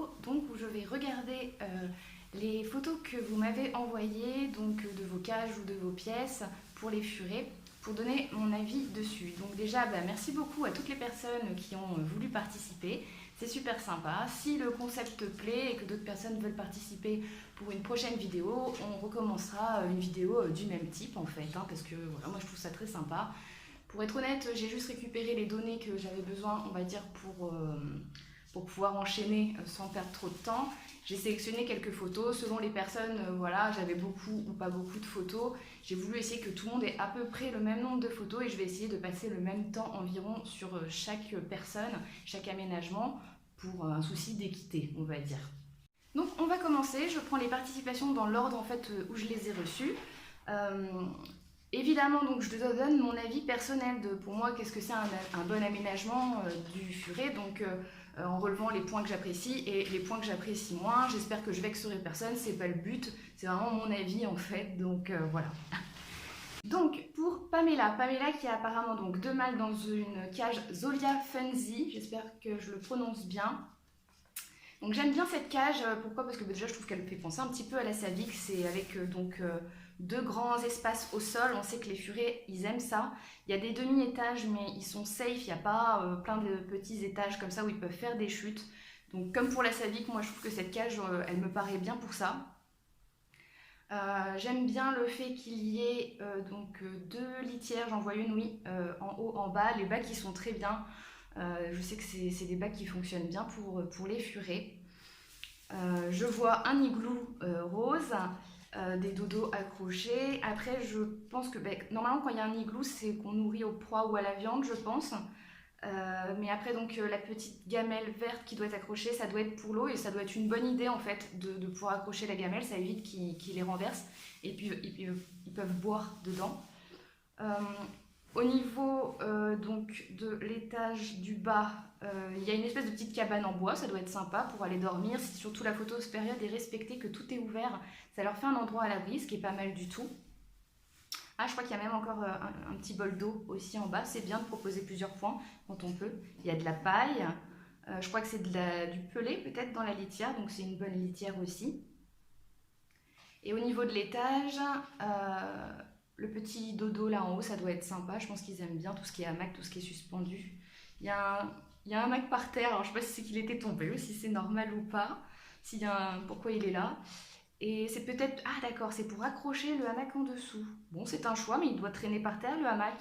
vidéo donc, où je vais regarder les photos que vous m'avez envoyées, donc de vos cages ou de vos pièces pour les furets, pour donner mon avis dessus. Donc déjà, merci beaucoup à toutes les personnes qui ont voulu participer. C'est super sympa. Si le concept te plaît et que d'autres personnes veulent participer pour une prochaine vidéo, on recommencera une vidéo du même type en fait, parce que voilà, moi je trouve ça très sympa. Pour être honnête, j'ai juste récupéré les données que j'avais besoin, on va dire, pour pouvoir enchaîner sans perdre trop de temps. J'ai sélectionné quelques photos. Selon les personnes, voilà, j'avais beaucoup ou pas beaucoup de photos. J'ai voulu essayer que tout le monde ait à peu près le même nombre de photos et je vais essayer de passer le même temps environ sur chaque personne, chaque aménagement, pour un souci d'équité, on va dire. Donc on va commencer. Je prends les participations dans l'ordre en fait où je les ai reçues. Évidemment, donc je te donne mon avis personnel de pour moi qu'est-ce que c'est un bon aménagement du furet, donc en relevant les points que j'apprécie et les points que j'apprécie moins. J'espère que je vexerai personne, c'est pas le but, c'est vraiment mon avis en fait, donc voilà. Donc pour Pamela qui a apparemment donc 2 mâles dans une cage Zolia Funzy, j'espère que je le prononce bien. Donc j'aime bien cette cage, pourquoi? Parce que déjà je trouve qu'elle fait penser un petit peu à la Savic, c'est avec 2 grands espaces au sol. On sait que les furets ils aiment ça. Il y a des demi-étages mais ils sont safe, il n'y a pas plein de petits étages comme ça où ils peuvent faire des chutes. Donc comme pour la Savic, moi je trouve que cette cage elle me paraît bien pour ça. J'aime bien le fait qu'il y ait 2 litières, j'en vois une oui, en haut, en bas, les bacs ils sont très bien. Je sais que c'est des bacs qui fonctionnent bien pour les furets. Je vois un igloo rose, des dodos accrochés. Après, je pense que normalement, quand il y a un igloo, c'est qu'on nourrit aux proies ou à la viande, je pense. Mais après, donc la petite gamelle verte qui doit être accrochée, ça doit être pour l'eau et ça doit être une bonne idée en fait de pouvoir accrocher la gamelle. Ça évite qu'ils les renversent et puis ils peuvent boire dedans. Au niveau donc de l'étage du bas, il y a une espèce de petite cabane en bois, ça doit être sympa pour aller dormir. Si surtout la photo période est respectée, que tout est ouvert, ça leur fait un endroit à l'abri, ce qui est pas mal du tout. Ah, je crois qu'il y a même encore un petit bol d'eau aussi en bas. C'est bien de proposer plusieurs points quand on peut. Il y a de la paille, je crois que c'est du pelé peut-être dans la litière, donc c'est une bonne litière aussi. Et au niveau de l'étage, le petit dodo là en haut, ça doit être sympa. Je pense qu'ils aiment bien tout ce qui est hamac, tout ce qui est suspendu. Il y a un hamac par terre, alors je ne sais pas si c'est qu'il était tombé ou si c'est normal ou pas, pourquoi il est là. Et c'est peut-être... Ah d'accord, c'est pour accrocher le hamac en dessous. Bon, c'est un choix, mais il doit traîner par terre le hamac.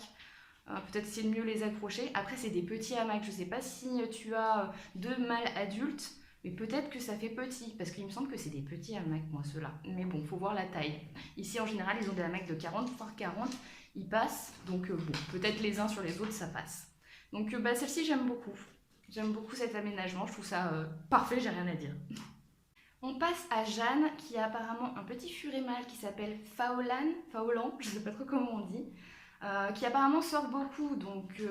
Peut-être essayer de mieux les accrocher. Après, c'est des petits hamacs. Je ne sais pas si tu as 2 mâles adultes, mais peut-être que ça fait petit, parce qu'il me semble que c'est des petits hamacs, moi, ceux-là. Mais bon, faut voir la taille. Ici, en général, ils ont des hamacs de 40 par 40. Ils passent, donc bon, peut-être les uns sur les autres, ça passe. Donc celle-ci, j'aime beaucoup. J'aime beaucoup cet aménagement. Je trouve ça parfait, j'ai rien à dire. On passe à Jeanne, qui a apparemment un petit furet mâle qui s'appelle Faolan, je ne sais pas trop comment on dit, qui apparemment sort beaucoup, donc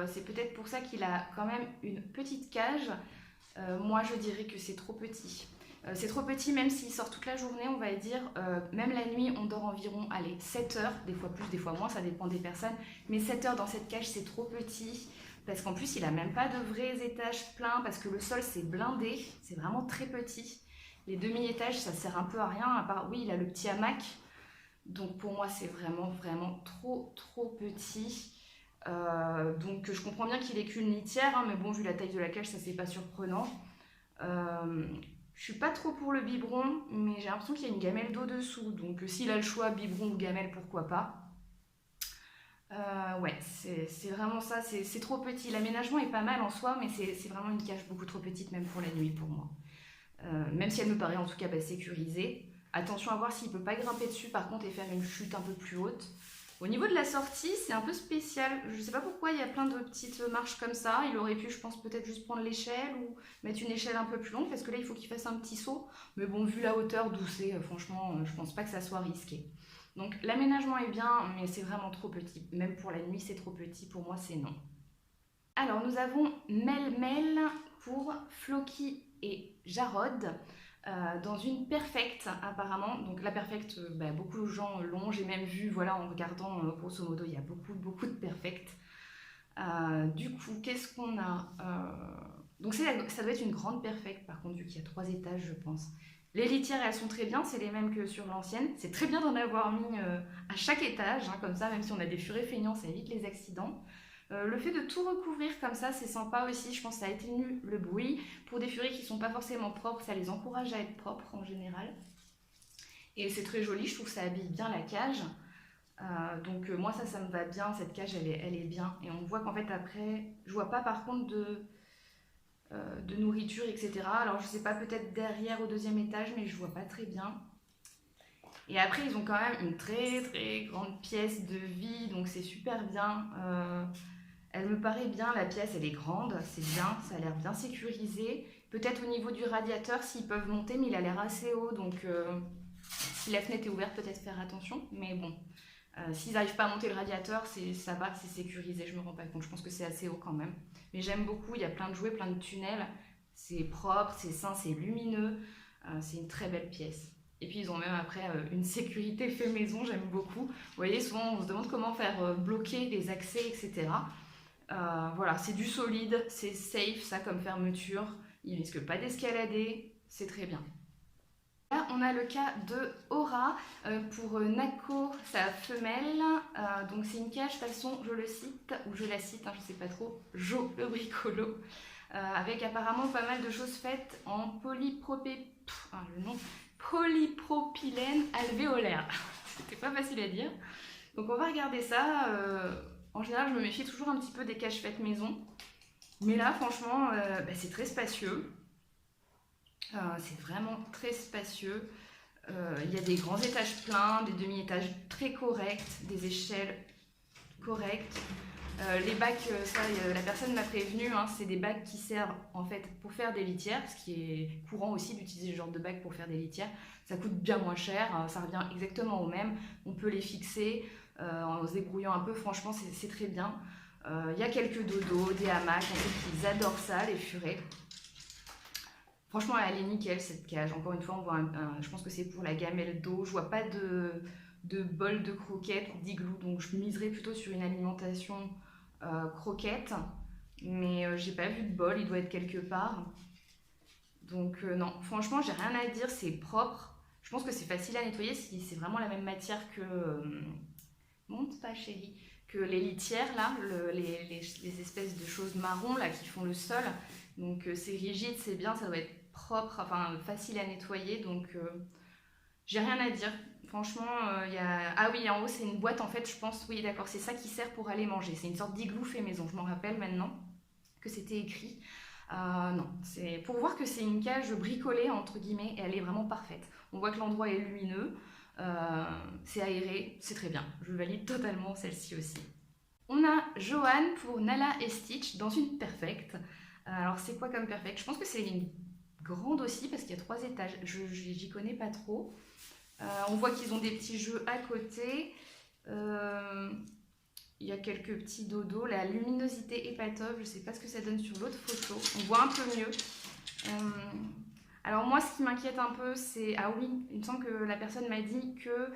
c'est peut-être pour ça qu'il a quand même une petite cage. Moi je dirais que c'est trop petit. C'est trop petit même s'il sort toute la journée, on va dire. Même la nuit, on dort environ 7 heures, des fois plus, des fois moins, ça dépend des personnes. Mais 7 heures dans cette cage, c'est trop petit. Parce qu'en plus, il n'a même pas de vrais étages pleins, parce que le sol, c'est blindé. C'est vraiment très petit. Les demi-étages, ça sert un peu à rien, à part, oui, il a le petit hamac. Donc pour moi, c'est vraiment trop petit. Donc je comprends bien qu'il ait qu'une litière, mais bon, vu la taille de la cage, ça c'est pas surprenant. Je suis pas trop pour le biberon, mais j'ai l'impression qu'il y a une gamelle d'eau dessous. Donc s'il a le choix, biberon ou gamelle, pourquoi pas. Ouais, c'est vraiment ça, c'est trop petit. L'aménagement est pas mal en soi, mais c'est vraiment une cage beaucoup trop petite, même pour la nuit pour moi. Même si elle me paraît en tout cas sécurisée. Attention à voir s'il ne peut pas grimper dessus par contre et faire une chute un peu plus haute. Au niveau de la sortie, c'est un peu spécial. Je ne sais pas pourquoi il y a plein de petites marches comme ça. Il aurait pu, je pense, peut-être juste prendre l'échelle ou mettre une échelle un peu plus longue parce que là, il faut qu'il fasse un petit saut. Mais bon, vu la hauteur d'où c'est, franchement, je pense pas que ça soit risqué. Donc l'aménagement est bien, mais c'est vraiment trop petit. Même pour la nuit, c'est trop petit. Pour moi, c'est non. Alors, nous avons Mel pour Floki et Jarod dans une perfecte apparemment. Donc la perfecte, beaucoup de gens l'ont. J'ai même vu, voilà, en regardant grosso modo, il y a beaucoup de perfectes. Du coup, qu'est-ce qu'on a Donc ça doit être une grande perfect par contre, vu qu'il y a 3 étages, je pense. Les litières, elles sont très bien, c'est les mêmes que sur l'ancienne. C'est très bien d'en avoir mis à chaque étage, hein, comme ça, même si on a des furets feignants, ça évite les accidents. Le fait de tout recouvrir comme ça, c'est sympa aussi. Je pense que ça atténue le bruit. Pour des furets qui ne sont pas forcément propres, ça les encourage à être propres en général. Et c'est très joli, je trouve que ça habille bien la cage. Donc moi, ça me va bien. Cette cage, elle est bien. Et on voit qu'en fait, après, je vois pas par contre de nourriture, etc. Alors je sais pas, peut-être derrière au 2e étage, mais je vois pas très bien. Et après, ils ont quand même une très très grande pièce de vie, donc c'est super bien. Elle me paraît bien, la pièce, elle est grande, c'est bien, ça a l'air bien sécurisé. Peut-être au niveau du radiateur, s'ils peuvent monter, mais il a l'air assez haut, donc si la fenêtre est ouverte, peut-être faire attention. Mais bon, s'ils n'arrivent pas à monter le radiateur, ça va, c'est sécurisé, je me rends pas compte. Je pense que c'est assez haut quand même. Mais j'aime beaucoup, il y a plein de jouets, plein de tunnels. C'est propre, c'est sain, c'est lumineux. C'est une très belle pièce. Et puis ils ont même après une sécurité fait maison, j'aime beaucoup. Vous voyez, souvent on se demande comment faire bloquer les accès, etc. Voilà, c'est du solide, c'est safe ça comme fermeture. Il risque pas d'escalader, c'est très bien. Là, on a le cas de Aura pour Nako, sa femelle. Donc c'est une cage façon, je le cite, ou je la cite, hein, je sais pas trop, Jo le bricolo. Avec apparemment pas mal de choses faites en polypropylène alvéolaire. C'était pas facile à dire. Donc on va regarder ça. En général, je me méfie toujours un petit peu des cages faites maison. Mais là, franchement, c'est très spacieux. C'est vraiment très spacieux. Il y a des grands étages pleins, des demi-étages très corrects, des échelles correctes. Les bacs, la personne m'a prévenu, hein, c'est des bacs qui servent en fait pour faire des litières, ce qui est courant aussi d'utiliser ce genre de bacs pour faire des litières. Ça coûte bien moins cher, ça revient exactement au même. On peut les fixer en se débrouillant un peu, franchement c'est très bien. Il y a quelques dodos, des hamacs, en fait ils adorent ça, les furets. Franchement, elle est nickel cette cage. Encore une fois, on voit je pense que c'est pour la gamelle d'eau. Je vois pas de bol de croquettes ou d'igloo, donc je miserais plutôt sur une alimentation croquette. Mais j'ai pas vu de bol, il doit être quelque part. Donc non, franchement, j'ai rien à dire, c'est propre. Je pense que c'est facile à nettoyer si c'est vraiment la même matière que... monte pas chérie. Que les litières là, les espèces de choses marron là qui font le sol. Donc c'est rigide, c'est bien, ça doit être propre, enfin facile à nettoyer, donc j'ai rien à dire. Franchement, il y a... Ah oui, en haut c'est une boîte en fait, je pense, oui d'accord, c'est ça qui sert pour aller manger. C'est une sorte d'igloo fait maison, je m'en rappelle maintenant que c'était écrit. Non, c'est pour voir que c'est une cage bricolée entre guillemets, et elle est vraiment parfaite. On voit que l'endroit est lumineux, c'est aéré, c'est très bien. Je valide totalement celle-ci aussi. On a Johan pour Nala et Stitch dans une perfect. Alors c'est quoi comme perfect? Je pense que c'est une grande aussi parce qu'il y a 3 étages. J'y connais pas trop. On voit qu'ils ont des petits jeux à côté. Il y a quelques petits dodos. La luminosité est pas top. Je sais pas ce que ça donne sur l'autre photo. On voit un peu mieux. Alors moi, ce qui m'inquiète un peu, c'est... Ah oui, il me semble que la personne m'a dit qu'il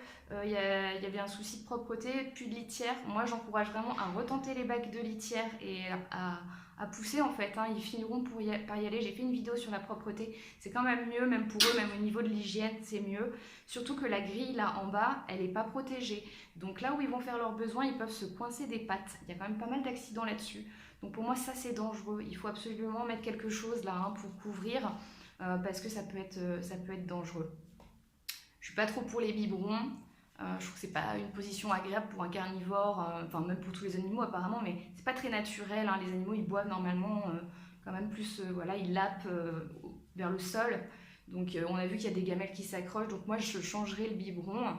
y avait un souci de propreté, plus de litière. Moi, j'encourage vraiment à retenter les bacs de litière et à pousser en fait. Hein. Ils finiront par y aller. J'ai fait une vidéo sur la propreté. C'est quand même mieux, même pour eux, même au niveau de l'hygiène, c'est mieux. Surtout que la grille là en bas, elle n'est pas protégée. Donc là où ils vont faire leurs besoins, ils peuvent se coincer des pattes. Il y a quand même pas mal d'accidents là-dessus. Donc pour moi, ça c'est dangereux. Il faut absolument mettre quelque chose là hein, pour couvrir. Parce que ça peut être dangereux. Je suis pas trop pour les biberons. Je trouve que c'est pas une position agréable pour un carnivore, enfin même pour tous les animaux apparemment, mais c'est pas très naturel. Hein. Les animaux ils boivent normalement quand même plus, voilà, ils lapent vers le sol. Donc on a vu qu'il y a des gamelles qui s'accrochent. Donc moi je changerai le biberon.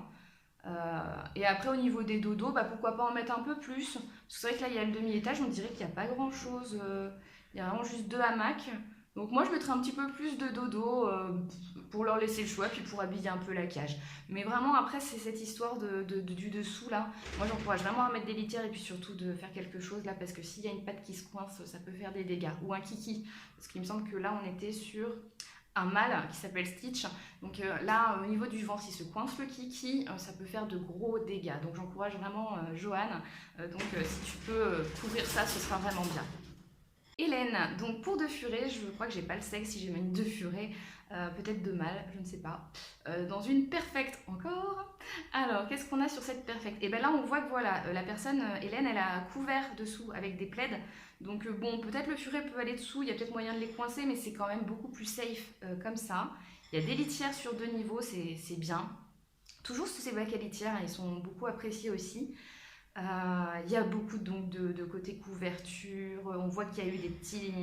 Et après au niveau des dodos, pourquoi pas en mettre un peu plus. Parce que c'est vrai que là il y a le demi-étage, on dirait qu'il n'y a pas grand chose. Il y a vraiment juste 2 hamacs. Donc moi je mettrais un petit peu plus de dodo pour leur laisser le choix, puis pour habiller un peu la cage. Mais vraiment après c'est cette histoire du dessous là. Moi j'encourage vraiment à mettre des litières et puis surtout de faire quelque chose là, parce que s'il y a une patte qui se coince, ça peut faire des dégâts. Ou un kiki, parce qu'il me semble que là on était sur un mâle qui s'appelle Stitch. Donc là au niveau du ventre, s'il se coince le kiki, ça peut faire de gros dégâts. Donc j'encourage vraiment Johan, si tu peux couvrir ça, ce sera vraiment bien. Hélène, donc pour deux furets, je crois que j'ai pas le sexe si j'ai même deux furets, peut-être deux mâles, je ne sais pas. Dans une perfecte encore. Alors, qu'est-ce qu'on a sur cette perfecte? Et bien là, on voit que voilà, la personne, Hélène, elle a couvert dessous avec des plaids. Donc bon, peut-être le furet peut aller dessous, il y a peut-être moyen de les coincer, mais c'est quand même beaucoup plus safe comme ça. Il y a des litières sur deux niveaux, c'est bien. Toujours sous ces bacs à litière, hein, ils sont beaucoup appréciés aussi. Il y a beaucoup donc de côté couverture. On voit qu'il y a eu des petits.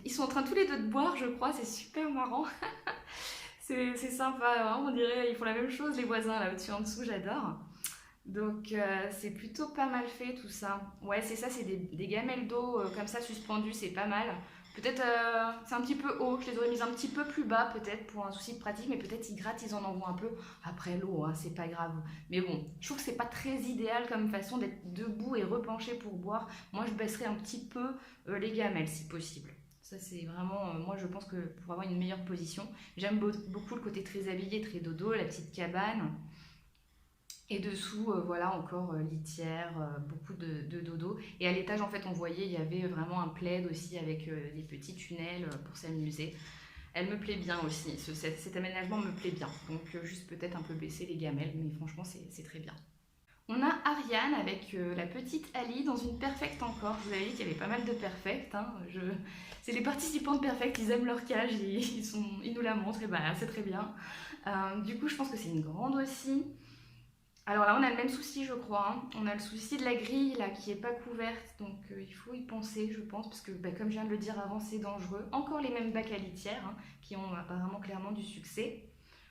Ils sont en train tous les deux de boire, je crois. C'est super marrant. C'est sympa, hein, on dirait ils font la même chose les voisins là au-dessus en dessous. J'adore. Donc c'est plutôt pas mal fait tout ça. Ouais, c'est ça, c'est des gamelles d'eau comme ça suspendues, c'est pas mal. Peut-être c'est un petit peu haut, je les aurais mis un petit peu plus bas peut-être pour un souci de pratique, mais peut-être ils grattent, ils en envoient un peu. Après l'eau, hein, c'est pas grave. Mais bon, je trouve que c'est pas très idéal comme façon d'être debout et repenché pour boire. Moi je baisserais un petit peu les gamelles si possible. Ça c'est vraiment, moi je pense que pour avoir une meilleure position, j'aime beaucoup le côté très habillé, très dodo, la petite cabane. Et dessous, voilà, encore litière, beaucoup de dodo. Et à l'étage, en fait, on voyait, il y avait vraiment un plaid aussi avec des petits tunnels pour s'amuser. Elle me plaît bien aussi, cet aménagement me plaît bien. Donc juste peut-être un peu baisser les gamelles, mais franchement, c'est très bien. On a Ariane avec la petite Ali dans une perfecte encore. Je vous avais dit qu'il y avait pas mal de perfectes. Hein. C'est les participants de perfect, ils aiment leur cage, ils nous la montrent, et bah c'est très bien. Du coup, je pense que c'est une grande aussi. Alors là, on a le même souci, je crois, hein. On a le souci de la grille là qui est pas couverte, donc il faut y penser, je pense, parce que bah, comme je viens de le dire avant, c'est dangereux. Encore les mêmes bacs à litière hein, qui ont apparemment clairement du succès.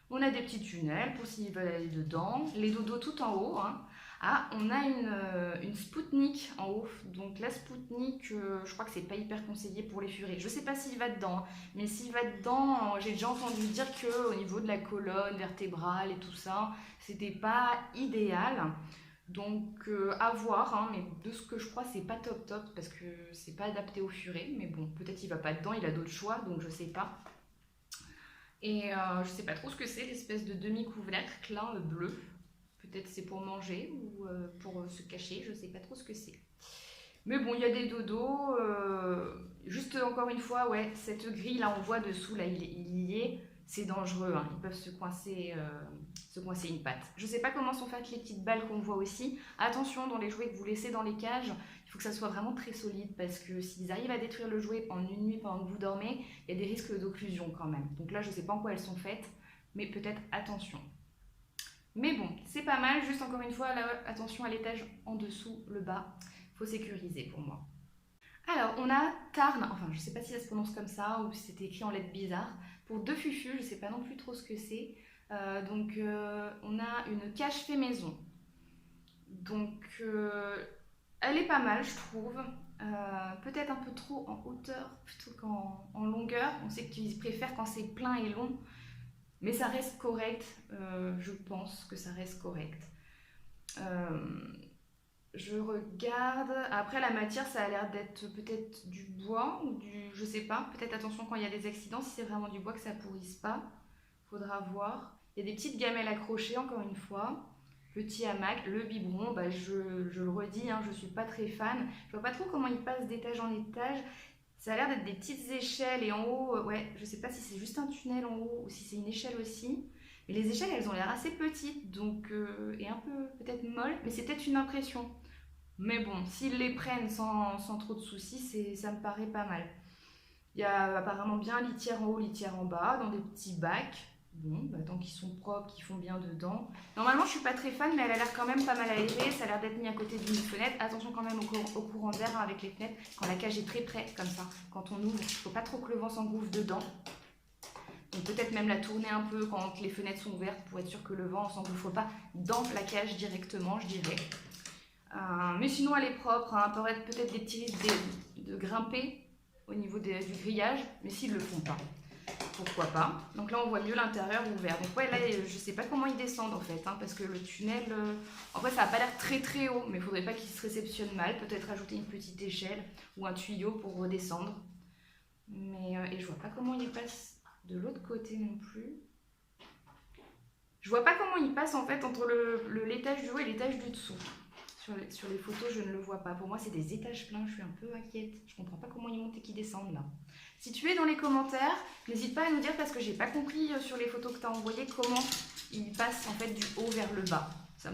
On a des petits tunnels pour s'ils veulent aller dedans, les dodos tout en haut. Hein. Ah, on a une Spoutnik en haut. Donc la Spoutnik, je crois que c'est pas hyper conseillé pour les furets. Je sais pas s'il va dedans, hein, mais s'il va dedans, j'ai déjà entendu dire que au niveau de la colonne vertébrale et tout ça, c'était pas idéal. Donc à voir, hein, mais de ce que je crois, c'est pas top top parce que c'est pas adapté au furet. Mais bon, peut-être il va pas dedans, il a d'autres choix, donc je sais pas. Et je sais pas trop ce que c'est, l'espèce de demi-couvercle là, bleu. Peut-être c'est pour manger ou pour se cacher, je sais pas trop ce que c'est. Mais bon, il y a des dodos. Juste encore une fois, ouais, cette grille là, on voit dessous, là, il y est. C'est dangereux, hein, ils peuvent se coincer une patte. Je sais pas comment sont faites les petites balles qu'on voit aussi. Attention dans les jouets que vous laissez dans les cages, il faut que ça soit vraiment très solide parce que s'ils arrivent à détruire le jouet en une nuit pendant que vous dormez, il y a des risques d'occlusion quand même. Donc là, je sais pas en quoi elles sont faites, mais peut-être attention. Mais bon, c'est pas mal, juste encore une fois, là, attention à l'étage en dessous, le bas, faut sécuriser pour moi. Alors, on a Tarn, enfin je sais pas si ça se prononce comme ça ou si c'était écrit en lettres bizarres, pour deux fufus, je sais pas non plus trop ce que c'est. On a une cage fait maison. Donc elle est pas mal, je trouve. Peut-être un peu trop en hauteur plutôt qu'en longueur. On sait qu'ils préfèrent quand c'est plein et long, mais ça reste correct. Je pense que ça reste correct. Euh, je regarde. Après, la matière, ça a l'air d'être peut-être du bois ou du. Je sais pas. Peut-être attention quand il y a des accidents, si c'est vraiment du bois, que ça pourrisse pas. Faudra voir. Il y a des petites gamelles accrochées, encore une fois. Petit hamac, le biberon, bah je le redis, hein, je suis pas très fan. Je vois pas trop comment il passe d'étage en étage. Ça a l'air d'être des petites échelles et en haut, ouais, je sais pas si c'est juste un tunnel en haut ou si c'est une échelle aussi. Mais les échelles, elles ont l'air assez petites, donc et un peu peut-être molles, mais c'est peut-être une impression. Mais bon, s'ils les prennent sans trop de soucis, ça me paraît pas mal. Il y a apparemment bien litière en haut, litière en bas, dans des petits bacs. Bon, bah, tant qu'ils sont propres, qu'ils font bien dedans. Normalement, je suis pas très fan, mais elle a l'air quand même pas mal aérée. Ça a l'air d'être mis à côté d'une fenêtre. Attention quand même au courant d'air hein, avec les fenêtres. Quand la cage est très près, comme ça, quand on ouvre, il faut pas trop que le vent s'engouffre dedans. Donc peut-être même la tourner un peu quand les fenêtres sont ouvertes pour être sûr que le vent ne s'engouffre pas dans la cage directement, je dirais. Mais sinon, elle est propre. Hein. Elle peut peut-être des petits risques de grimper au niveau du grillage, mais s'ils le font pas, pourquoi pas. Donc là, on voit mieux l'intérieur ouvert. Donc ouais, là, je sais pas comment ils descendent en fait, hein, parce que le tunnel, en fait, ça a pas l'air très très haut, mais il faudrait pas qu'il se réceptionne mal. Peut-être ajouter une petite échelle ou un tuyau pour redescendre. Mais et je vois pas comment il passe de l'autre côté non plus. Je vois pas comment il passe en fait entre l'étage du haut et l'étage du dessous Sur les photos, je ne le vois pas. Pour moi, c'est des étages pleins. Je suis un peu inquiète. Je comprends pas comment ils montent et qu'ils descendent là. Si tu es dans les commentaires, n'hésite pas à nous dire parce que j'ai pas compris sur les photos que tu as envoyées comment ils passent en fait du haut vers le bas. Tu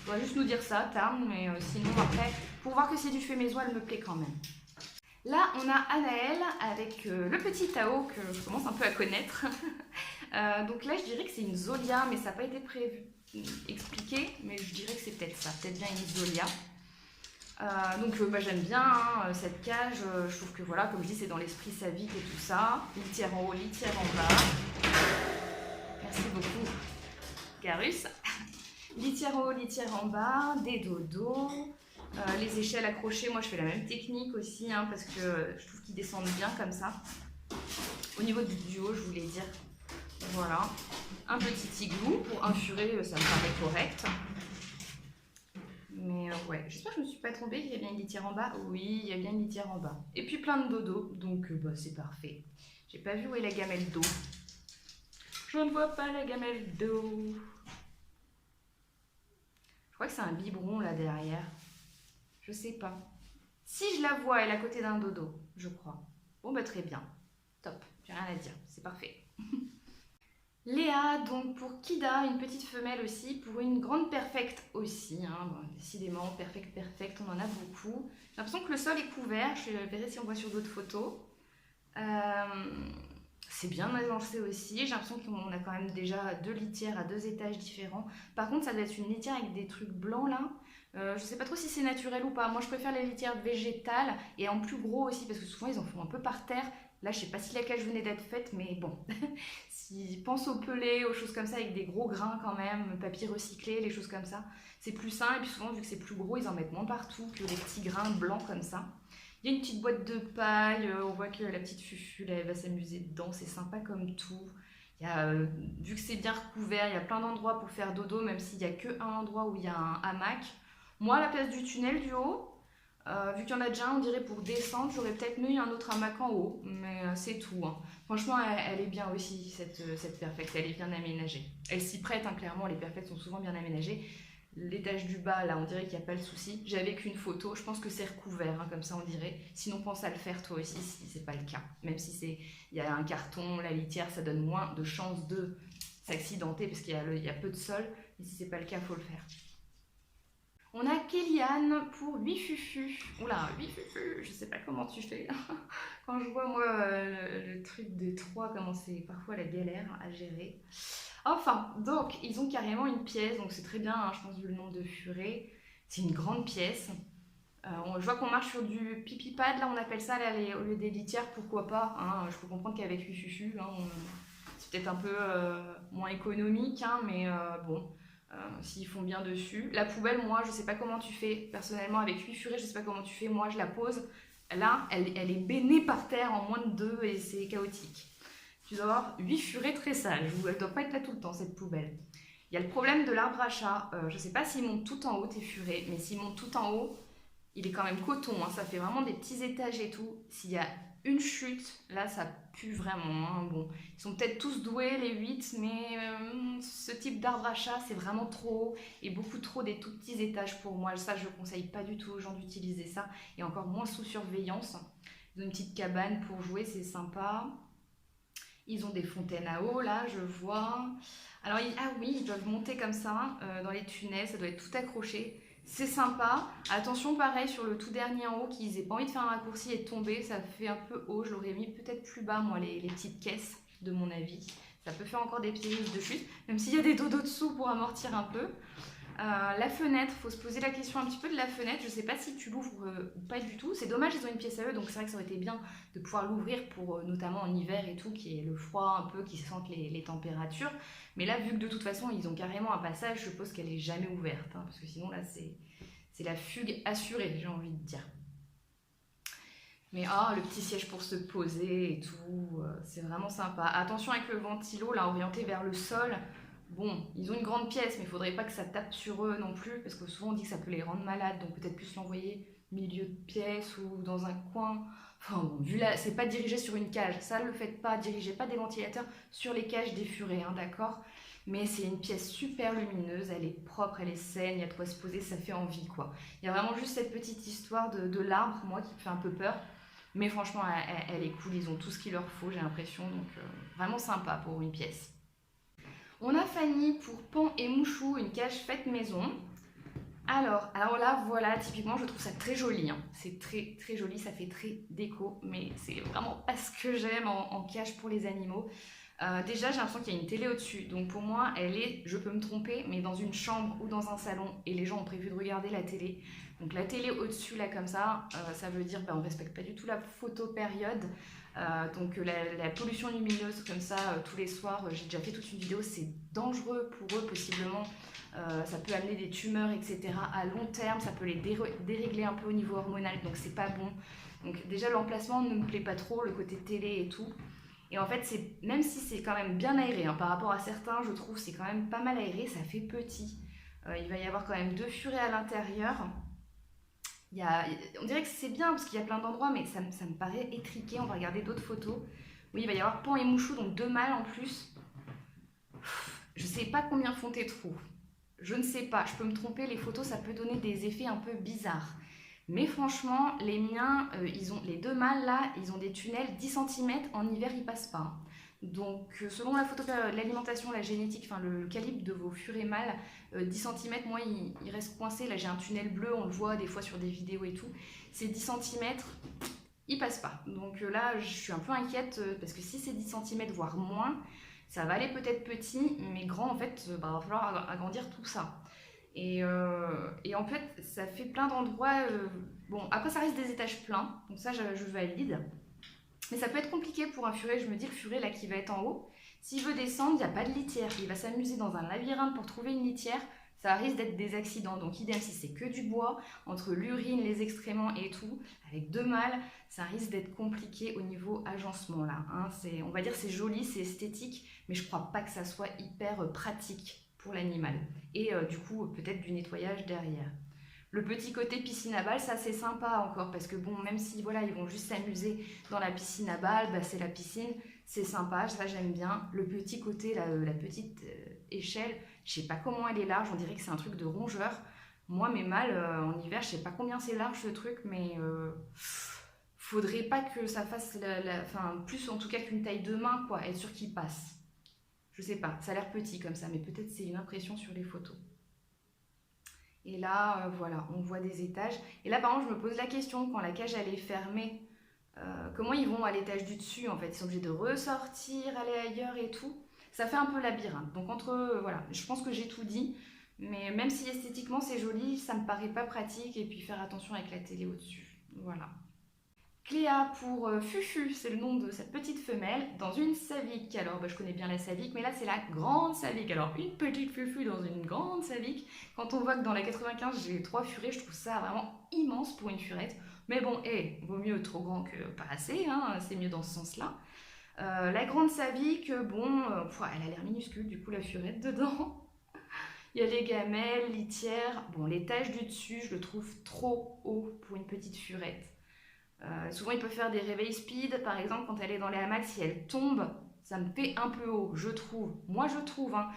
dois juste nous dire ça, Tarn, mais sinon après, pour voir que c'est du fait maison, elle me plaît quand même. Là, on a Anaëlle avec le petit Tao que je commence un peu à connaître. Donc là, je dirais que c'est une Zolia, mais ça n'a pas été expliqué, mais je dirais que c'est peut-être ça, peut-être bien une Zolia. J'aime bien hein, cette cage, je trouve que voilà, comme je dis, c'est dans l'esprit savique et tout ça. Litière en haut, litière en bas. Merci beaucoup, Garus. Litière en haut, litière en bas, des dodos. Les échelles accrochées, moi je fais la même technique aussi hein, parce que je trouve qu'ils descendent bien comme ça. Au niveau du haut, je voulais dire, voilà, un petit igloo pour un furet, ça me paraît correct. Mais ouais, j'espère que je ne me suis pas trompée, qu'il y a bien une litière en bas. Oui, il y a bien une litière en bas. Et puis plein de dodos, donc c'est parfait. J'ai pas vu où est la gamelle d'eau. Je ne vois pas la gamelle d'eau. Je crois que c'est un biberon là derrière. Je sais pas. Si je la vois, elle est à côté d'un dodo, je crois. Bon bah très bien. Top, j'ai rien à dire, c'est parfait. Léa, donc pour Kida, une petite femelle aussi, pour une grande perfecte aussi. Hein. Bon, décidément, perfect, on en a beaucoup. J'ai l'impression que le sol est couvert, je verrai si on voit sur d'autres photos. C'est bien agencé aussi, j'ai l'impression qu'on a quand même déjà 2 litières à 2 étages différents. Par contre, ça doit être une litière avec des trucs blancs là. Je sais pas trop si c'est naturel ou pas. Moi, je préfère les litières végétales et en plus gros aussi parce que souvent ils en font un peu par terre. Là, je sais pas si la cage venait d'être faite, mais bon. Si pense aux pelés, aux choses comme ça avec des gros grains quand même, papier recyclé, les choses comme ça, c'est plus sain. Et puis souvent, vu que c'est plus gros, ils en mettent moins partout que les petits grains blancs comme ça. Il y a une petite boîte de paille, on voit que la petite Fufu, là, elle va s'amuser dedans, c'est sympa comme tout. Il y a, vu que c'est bien recouvert, il y a plein d'endroits pour faire dodo, même s'il n'y a qu'un endroit où il y a un hamac. Moi, à la place du tunnel du haut, vu qu'il y en a déjà un, on dirait pour descendre, j'aurais peut-être mis un autre hamac en haut, mais c'est tout. Hein. Franchement, elle est bien aussi, cette perfecte, elle est bien aménagée. Elle s'y prête, hein, clairement, les perfectes sont souvent bien aménagées. L'étage du bas, là, on dirait qu'il n'y a pas le souci. J'avais qu'une photo, je pense que c'est recouvert, hein, comme ça on dirait. Sinon, pense à le faire toi aussi si c'est pas le cas. Même si il y a un carton, la litière, ça donne moins de chances de s'accidenter parce qu'il y a peu de sol. Mais si c'est pas le cas, il faut le faire. On a Kéliane pour 8 Fufu. Oula, 8 Fufu, je sais pas comment tu fais. Quand je vois moi le truc des 3, comment c'est parfois la galère à gérer. Enfin, donc, ils ont carrément une pièce, donc c'est très bien, hein, je pense, vu le nombre de furets. C'est une grande pièce. Je vois qu'on marche sur du pipi pad, là, on appelle ça, là, au lieu des litières, pourquoi pas. Hein, je peux comprendre qu'avec Fufu, hein, c'est peut-être un peu moins économique, hein, mais bon, s'ils font bien dessus. La poubelle, moi, je sais pas comment tu fais. Personnellement, avec 8 furets, je sais pas comment tu fais. Moi, je la pose. Là, elle est bénée par terre en moins de 2 et c'est chaotique. Tu dois avoir 8 furets très sages, elle ne doit pas être là tout le temps cette poubelle. Il y a le problème de l'arbre à chat, je ne sais pas s'il monte tout en haut tes furets, mais s'il monte tout en haut, il est quand même coton, hein, ça fait vraiment des petits étages et tout. S'il y a une chute, là ça pue vraiment. Hein. Bon, ils sont peut-être tous doués les 8, mais ce type d'arbre à chat c'est vraiment trop haut et beaucoup trop des tout petits étages pour moi. Ça je ne conseille pas du tout aux gens d'utiliser ça et encore moins sous surveillance. Ils ont une petite cabane pour jouer, c'est sympa. Ils ont des fontaines à eau, là, je vois. Alors, ah oui, ils doivent monter comme ça, dans les tunnels, ça doit être tout accroché. C'est sympa. Attention, pareil, sur le tout dernier en haut, qu'ils aient pas envie de faire un raccourci et de tomber, ça fait un peu haut. Je l'aurais mis peut-être plus bas, moi, les petites caisses, de mon avis. Ça peut faire encore des petits risques de chute, même s'il y a des dodos dessous pour amortir un peu. La fenêtre, il faut se poser la question un petit peu de la fenêtre. Je ne sais pas si tu l'ouvres ou pas du tout. C'est dommage, ils ont une pièce à eux, donc c'est vrai que ça aurait été bien de pouvoir l'ouvrir pour notamment en hiver et tout, qui est le froid un peu, qui sentent les températures. Mais là, vu que de toute façon, ils ont carrément un passage, je suppose qu'elle n'est jamais ouverte. Hein, parce que sinon, là, c'est la fugue assurée, j'ai envie de dire. Mais le petit siège pour se poser et tout, c'est vraiment sympa. Attention avec le ventilo, là, orienté vers le sol. Bon, ils ont une grande pièce, mais il faudrait pas que ça tape sur eux non plus, parce que souvent on dit que ça peut les rendre malades, donc peut-être plus l'envoyer milieu de pièce ou dans un coin. Enfin bon, vu là, c'est pas dirigé sur une cage, ça le faites pas, dirigez pas des ventilateurs sur les cages des furets, hein, d'accord. Mais c'est une pièce super lumineuse, elle est propre, elle est saine, il y a de quoi se poser, ça fait envie quoi. Il y a vraiment juste cette petite histoire de l'arbre, moi, qui me fait un peu peur. Mais franchement, elle est cool, ils ont tout ce qu'il leur faut, j'ai l'impression, donc vraiment sympa pour une pièce. On a Fanny pour Pan et Mouchou, une cage faite maison. Alors là, voilà, typiquement, je trouve ça très joli, hein. C'est très très joli, ça fait très déco, mais c'est vraiment pas ce que j'aime en cage pour les animaux. Déjà, j'ai l'impression qu'il y a une télé au-dessus, donc pour moi, elle est, je peux me tromper, mais dans une chambre ou dans un salon, et les gens ont prévu de regarder la télé. Donc la télé au-dessus, là, comme ça veut dire on respecte pas du tout la photopériode. Donc la pollution lumineuse, comme ça, tous les soirs, j'ai déjà fait toute une vidéo, c'est dangereux pour eux, possiblement. Ça peut amener des tumeurs, etc. à long terme, ça peut les dérégler un peu au niveau hormonal, donc c'est pas bon. Donc déjà, l'emplacement ne me plaît pas trop, le côté télé et tout. Et en fait, même si c'est quand même bien aéré, hein, par rapport à certains, je trouve c'est quand même pas mal aéré, ça fait petit. Il va y avoir quand même 2 furets à l'intérieur. On dirait que c'est bien parce qu'il y a plein d'endroits, mais ça me paraît étriqué. On va regarder d'autres photos. Oui, il va y avoir Pan et Mouchou, donc 2 mâles en plus. Je sais pas combien font tes trous. Je ne sais pas, je peux me tromper, les photos ça peut donner des effets un peu bizarres. Mais franchement, les miens, les 2 mâles là, ils ont des tunnels 10 cm, en hiver ils passent pas. Donc selon la l'alimentation, la génétique, enfin le calibre de vos furets mâles, 10 cm, moi il reste coincé. Là j'ai un tunnel bleu, on le voit des fois sur des vidéos et tout. C'est 10 cm, il passe pas. Donc là je suis un peu inquiète parce que si c'est 10 cm voire moins, ça va aller peut-être petit, mais grand en fait, il va falloir agrandir tout ça. Et en fait, ça fait plein d'endroits. Bon, après, ça reste des étages pleins, donc ça, je valide. Mais ça peut être compliqué pour un furet. Je me dis, le furet là qui va être en haut, s'il veut descendre, il n'y a pas de litière. Il va s'amuser dans un labyrinthe pour trouver une litière. Ça risque d'être des accidents. Donc, idem, si c'est que du bois, entre l'urine, les excréments et tout, avec 2 mâles, ça risque d'être compliqué au niveau agencement là. Hein. On va dire c'est joli, c'est esthétique, mais je crois pas que ça soit hyper pratique pour l'animal. Et du coup, peut-être du nettoyage derrière. Le petit côté piscine à balles, ça c'est sympa encore, parce que bon, même si voilà, ils vont juste s'amuser dans la piscine à balles, bah, c'est la piscine, c'est sympa, ça j'aime bien. Le petit côté, la petite échelle, je sais pas comment elle est large, on dirait que c'est un truc de rongeur. Moi, mes mâles, en hiver, je sais pas combien c'est large ce truc, mais faudrait pas que ça fasse, enfin, plus en tout cas qu'une taille de main, quoi, être sûr qu'il passe. Je sais pas, ça a l'air petit comme ça, mais peut-être c'est une impression sur les photos. Et là, voilà, on voit des étages. Et là, par contre, je me pose la question, quand la cage elle est fermée, comment ils vont à l'étage du dessus en fait? Ils sont obligés de ressortir, aller ailleurs et tout. Ça fait un peu labyrinthe. Donc voilà, je pense que j'ai tout dit. Mais même si esthétiquement c'est joli, ça me paraît pas pratique. Et puis faire attention avec la télé au-dessus. Voilà. Cléa pour Fufu, c'est le nom de cette petite femelle, dans une savique. Alors, je connais bien la savique, mais là, c'est la grande savique. Alors, une petite Fufu dans une grande savique. Quand on voit que dans la 95, j'ai 3 furets, je trouve ça vraiment immense pour une furette. Mais bon, vaut mieux trop grand que pas assez, hein, c'est mieux dans ce sens-là. La grande savique, bon, elle a l'air minuscule, du coup, la furette dedans. Il y a les gamelles, litières. Bon, l'étage du dessus, je le trouve trop haut pour une petite furette. Souvent, ils peuvent faire des réveils speed, par exemple, quand elle est dans les hamacs, si elle tombe, ça me fait un peu haut, je trouve. Moi, je trouve. Hein.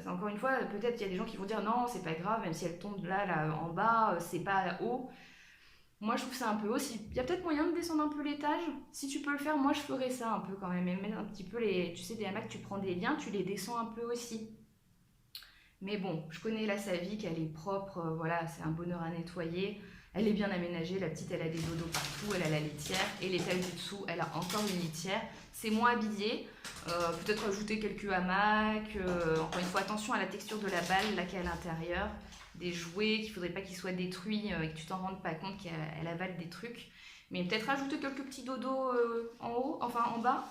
Encore une fois, peut-être qu'il y a des gens qui vont dire non, c'est pas grave, même si elle tombe là en bas, c'est pas haut. Moi, je trouve ça un peu haut. Il y a peut-être moyen de descendre un peu l'étage. Si tu peux le faire, moi, je ferais ça un peu quand même. Et mettre un petit peu tu sais, des hamacs, tu prends des liens, tu les descends un peu aussi. Mais bon, je connais la savique, elle est propre, voilà, c'est un bonheur à nettoyer. Elle est bien aménagée, la petite elle a des dodos partout, elle a la litière et l'étage du dessous elle a encore une litière. C'est moins habillé, peut-être ajouter quelques hamacs, encore une fois attention à la texture de la balle là qu'il y a à l'intérieur, des jouets qu'il ne faudrait pas qu'ils soient détruits et que tu t'en rendes pas compte qu'elle avale des trucs. Mais peut-être ajouter quelques petits dodos en haut, enfin en bas.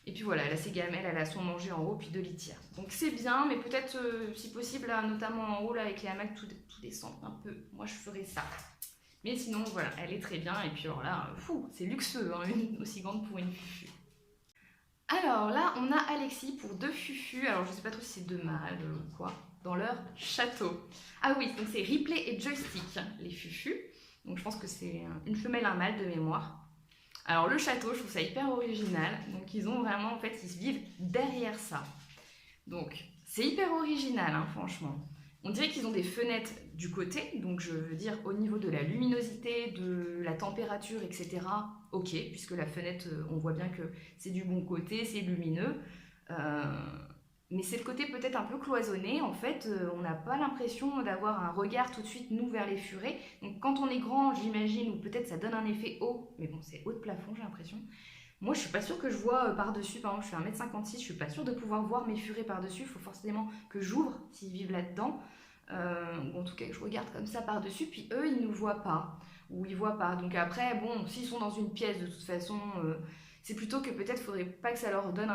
Et puis voilà, là c'est gamelle, elle a son manger en haut puis 2 litières. Donc c'est bien, mais peut-être si possible, là, notamment en haut là avec les hamacs, tout descendre un peu. Moi je ferais ça. Mais sinon, voilà, elle est très bien. Et puis alors là, c'est luxueux, hein, aussi grande pour une fufu. Alors là, on a Alexis pour 2 fufus. Alors je sais pas trop si c'est 2 mâles ou quoi, dans leur château. Ah oui, donc c'est Ripley et Joystick, les fufus. Donc je pense que c'est une femelle, un mâle de mémoire. Alors le château, je trouve ça hyper original. Donc ils ont vraiment, en fait, ils se vivent derrière ça. Donc C'est hyper original, hein, franchement. On dirait qu'ils ont des fenêtres du côté, donc je veux dire au niveau de la luminosité, de la température, etc. Ok, puisque la fenêtre, on voit bien que c'est du bon côté, c'est lumineux. Euh, mais c'est le côté peut-être un peu cloisonné. En fait, on n'a pas l'impression d'avoir un regard tout de suite, nous, vers les furets. Donc quand on est grand, j'imagine, ou peut-être ça donne un effet haut, mais bon, c'est haut de plafond, j'ai l'impression. Moi, je suis pas sûre que je vois par-dessus. Par exemple, je fais 1,56 m, je suis pas sûre de pouvoir voir mes furets par-dessus. Il faut forcément que j'ouvre s'ils vivent là-dedans. Ou en tout cas, que je regarde comme ça par-dessus. Puis eux, ils ne nous voient pas. Ou ils voient pas. Donc après, bon, s'ils sont dans une pièce, de toute façon, c'est plutôt que peut-être faudrait pas que ça leur donne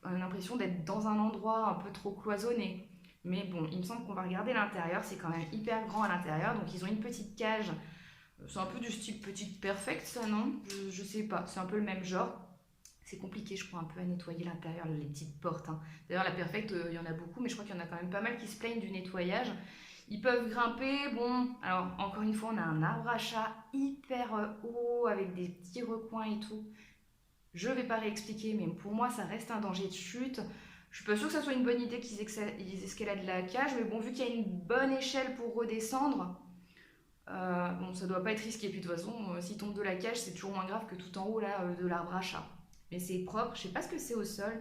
une impression d'être dans un endroit un peu trop cloisonné. Mais bon, il me semble qu'on va regarder l'intérieur. C'est quand même hyper grand à l'intérieur. Donc ils ont une petite cage. C'est un peu du style petite perfect, ça, non? Je sais pas, c'est un peu le même genre. C'est compliqué, je crois, un peu à nettoyer l'intérieur, les petites portes, hein. D'ailleurs, la perfect, il y en a beaucoup, mais je crois qu'il y en a quand même pas mal qui se plaignent du nettoyage. Ils peuvent grimper, bon, alors encore une fois, on a un arbre à chat hyper haut, avec des petits recoins et tout. Je vais pas réexpliquer, mais pour moi, ça reste un danger de chute. Je suis pas sûre que ça soit une bonne idée qu'ils escaladent la cage, mais bon, vu qu'il y a une bonne échelle pour redescendre, bon, ça doit pas être risqué. Puis de toute façon, s'il tombe de la cage, c'est toujours moins grave que tout en haut là, de l'arbre à chat. Mais c'est propre, je sais pas ce que c'est au sol.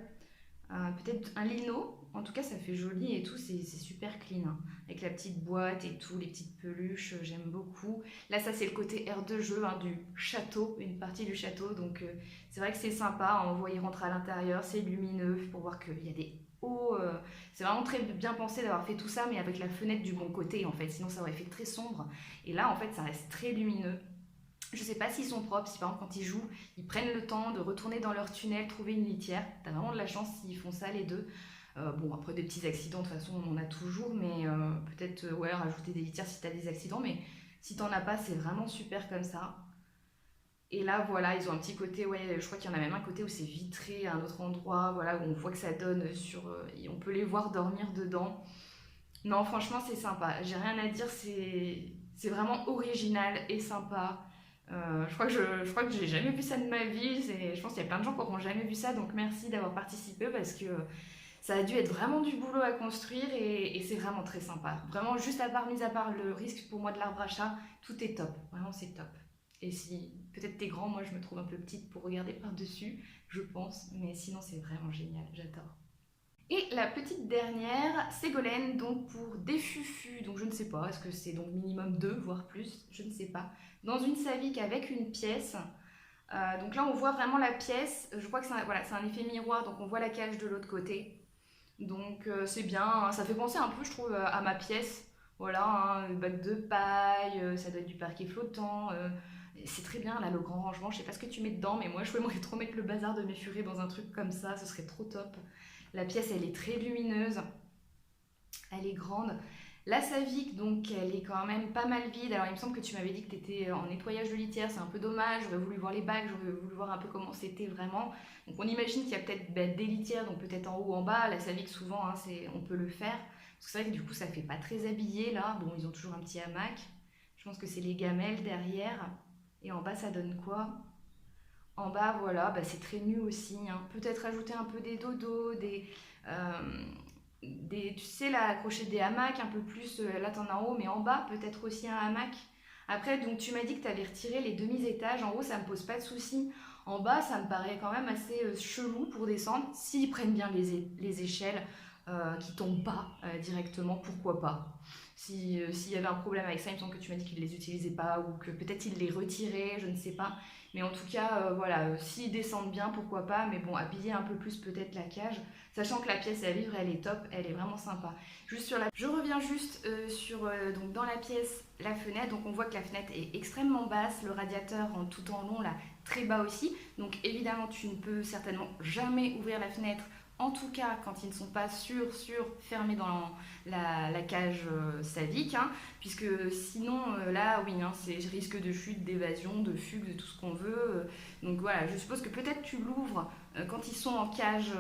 Peut-être un lino. En tout cas, ça fait joli et tout, c'est super clean, hein. Avec la petite boîte et tout, les petites peluches, j'aime beaucoup. Là, ça, c'est le côté air de jeu, hein, du château, une partie du château. Donc, c'est vrai que c'est sympa. On voit y rentrer à l'intérieur, c'est lumineux pour voir qu'il y a des hauts. C'est vraiment très bien pensé d'avoir fait tout ça, mais avec la fenêtre du bon côté, en fait. Sinon, ça aurait fait très sombre. Et là, en fait, ça reste très lumineux. Je sais pas s'ils sont propres, si par exemple quand ils jouent, ils prennent le temps de retourner dans leur tunnel, trouver une litière. T'as vraiment de la chance s'ils font ça les deux. Bon, après des petits accidents, de toute façon on en a toujours, mais peut-être ouais, rajouter des litières si t'as des accidents, mais si t'en as pas, c'est vraiment super comme ça. Et là, voilà, ils ont un petit côté, ouais, je crois qu'il y en a même un côté où c'est vitré à un autre endroit, voilà, où on voit que ça donne sur. Et on peut les voir dormir dedans. Non, franchement, c'est sympa. J'ai rien à dire, c'est vraiment original et sympa. Je crois que j'ai jamais vu ça de ma vie. Je pense qu'il y a plein de gens qui n'auront jamais vu ça, donc merci d'avoir participé parce que ça a dû être vraiment du boulot à construire et c'est vraiment très sympa. Vraiment, juste mis à part le risque pour moi de l'arbre à chat, tout est top. Vraiment, c'est top. Et si peut-être t'es grand, moi je me trouve un peu petite pour regarder par-dessus, je pense, mais sinon c'est vraiment génial, j'adore. Et la petite dernière, Ségolène, donc pour des fufus, donc je ne sais pas, est-ce que c'est donc minimum 2, voire plus, je ne sais pas, dans une Savic avec une pièce. Donc là on voit vraiment la pièce, je crois que voilà, c'est un effet miroir, donc on voit la cage de l'autre côté. Donc c'est bien, hein. Ça fait penser un peu je trouve à ma pièce. Voilà, hein, une bac de paille, ça doit être du parquet flottant. C'est très bien là le grand rangement, je sais pas ce que tu mets dedans, mais moi je aimerais trop mettre le bazar de mes furets dans un truc comme ça, ce serait trop top. La pièce elle est très lumineuse, elle est grande. La Savic, donc, elle est quand même pas mal vide. Alors, il me semble que tu m'avais dit que tu étais en nettoyage de litière, c'est un peu dommage. J'aurais voulu voir les bacs, j'aurais voulu voir un peu comment c'était vraiment. Donc, on imagine qu'il y a peut-être des litières, donc peut-être en haut ou en bas. La Savic, souvent, hein, on peut le faire. Parce que c'est vrai que du coup, ça fait pas très habillé là. Bon, ils ont toujours un petit hamac. Je pense que c'est les gamelles derrière. Et en bas, ça donne quoi? En bas, voilà, bah, c'est très nu aussi, hein. Peut-être ajouter un peu des dodos, euh, tu sais, là, accrocher des hamacs un peu plus. Là, t'en as en haut, mais en bas, peut-être aussi un hamac. Après, donc, tu m'as dit que tu avais retiré les demi-étages. En haut, ça me pose pas de soucis. En bas, ça me paraît quand même assez chelou pour descendre. S'ils prennent bien les échelles, qui tombent pas directement, pourquoi pas. S'il y avait un problème avec ça, il me semble que tu m'as dit qu'ils les utilisaient pas ou que peut-être ils les retiraient, je ne sais pas. Mais en tout cas, voilà, s'ils descendent bien, pourquoi pas. Mais bon, habiller un peu plus peut-être la cage, sachant que la pièce à vivre, elle est top, elle est vraiment sympa. Je reviens juste donc dans la pièce, la fenêtre. Donc on voit que la fenêtre est extrêmement basse, le radiateur en tout en long là, très bas aussi. Donc évidemment, tu ne peux certainement jamais ouvrir la fenêtre. En tout cas, quand ils ne sont pas fermés dans la cage Savic, hein, puisque sinon, là, oui, hein, c'est risque de chute, d'évasion, de fugue, de tout ce qu'on veut. Donc voilà, je suppose que peut-être tu l'ouvres quand ils sont en cage,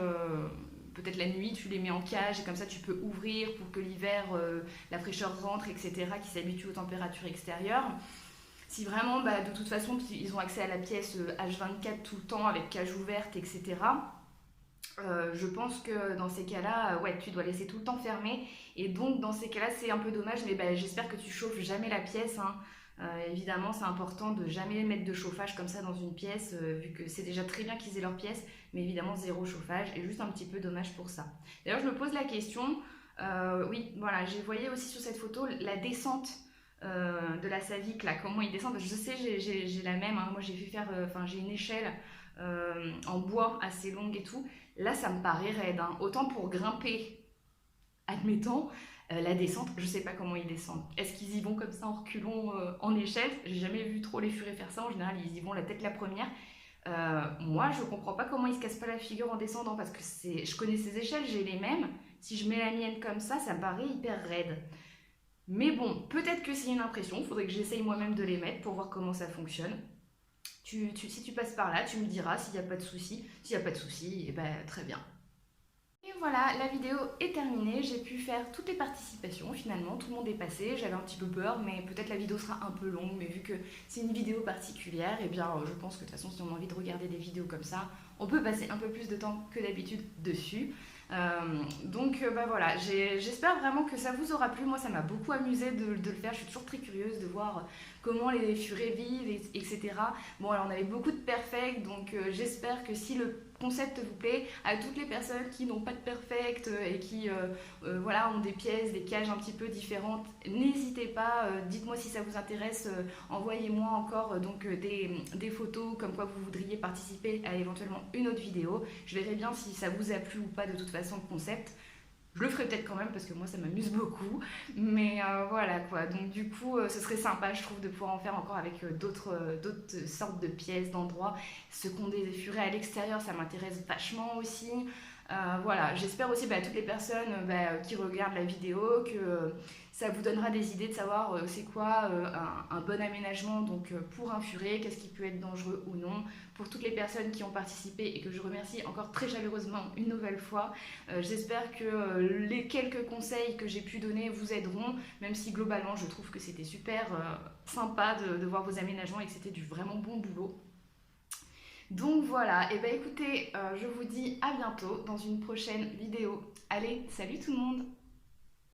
peut-être la nuit, tu les mets en cage et comme ça tu peux ouvrir pour que l'hiver, la fraîcheur rentre, etc., qu'ils s'habituent aux températures extérieures. Si vraiment, bah, de toute façon, ils ont accès à la pièce H24 tout le temps avec cage ouverte, etc., Je pense que dans ces cas-là, ouais, tu dois laisser tout le temps fermé. Et donc, dans ces cas-là, c'est un peu dommage, mais bah, j'espère que tu chauffes jamais la pièce, hein. Évidemment, c'est important de jamais mettre de chauffage comme ça dans une pièce, vu que c'est déjà très bien qu'ils aient leur pièce, mais évidemment, zéro chauffage, et juste un petit peu dommage pour ça. D'ailleurs, je me pose la question, oui, voilà, j'ai voyé aussi sur cette photo la descente de la Savic, là, comment il descend. Parce que je sais, j'ai la même, hein. Moi, j'ai fait faire, enfin, j'ai une échelle en bois assez longue et tout. Là, ça me paraît raide, hein. Autant pour grimper, admettons, la descente, je sais pas comment ils descendent. Est-ce qu'ils y vont comme ça en reculant en échelle? J'ai jamais vu trop les furets faire ça. En général, ils y vont la tête la première. Moi, je comprends pas comment ils se cassent pas la figure en descendant parce que je connais ces échelles, j'ai les mêmes. Si je mets la mienne comme ça me paraît hyper raide. Mais bon, peut-être que c'est une impression, il faudrait que j'essaye moi-même de les mettre pour voir comment ça fonctionne. Si tu passes par là, tu me diras s'il n'y a pas de souci. S'il n'y a pas de souci, et ben très bien. Et voilà, la vidéo est terminée. J'ai pu faire toutes les participations finalement. Tout le monde est passé. J'avais un petit peu peur, mais peut-être la vidéo sera un peu longue. Mais vu que c'est une vidéo particulière, et bien je pense que de toute façon, si on a envie de regarder des vidéos comme ça, on peut passer un peu plus de temps que d'habitude dessus. Bah voilà, j'espère vraiment que ça vous aura plu. Moi, ça m'a beaucoup amusé de le faire. Je suis toujours très curieuse de voir comment les furets vivent, etc. Bon, alors on avait beaucoup de perfect, donc j'espère que si le concept vous plaît, à toutes les personnes qui n'ont pas de perfect et qui voilà, ont des pièces, des cages un petit peu différentes, n'hésitez pas, dites-moi si ça vous intéresse, envoyez-moi encore des photos comme quoi vous voudriez participer à éventuellement une autre vidéo. Je verrai bien si ça vous a plu ou pas de toute façon le concept. Je le ferai peut-être quand même parce que moi ça m'amuse beaucoup. Mais voilà quoi. Donc du coup, ce serait sympa, je trouve, de pouvoir en faire encore avec d'autres sortes de pièces, d'endroits. Ceux qui ont des furets à l'extérieur, ça m'intéresse vachement aussi. Voilà, j'espère aussi toutes les personnes qui regardent la vidéo que ça vous donnera des idées de savoir c'est quoi un bon aménagement donc, pour un furet, qu'est-ce qui peut être dangereux ou non. Pour toutes les personnes qui ont participé et que je remercie encore très chaleureusement une nouvelle fois, j'espère que les quelques conseils que j'ai pu donner vous aideront, même si globalement je trouve que c'était super sympa de voir vos aménagements et que c'était du vraiment bon boulot. Donc voilà, et écoutez, je vous dis à bientôt dans une prochaine vidéo. Allez, salut tout le monde!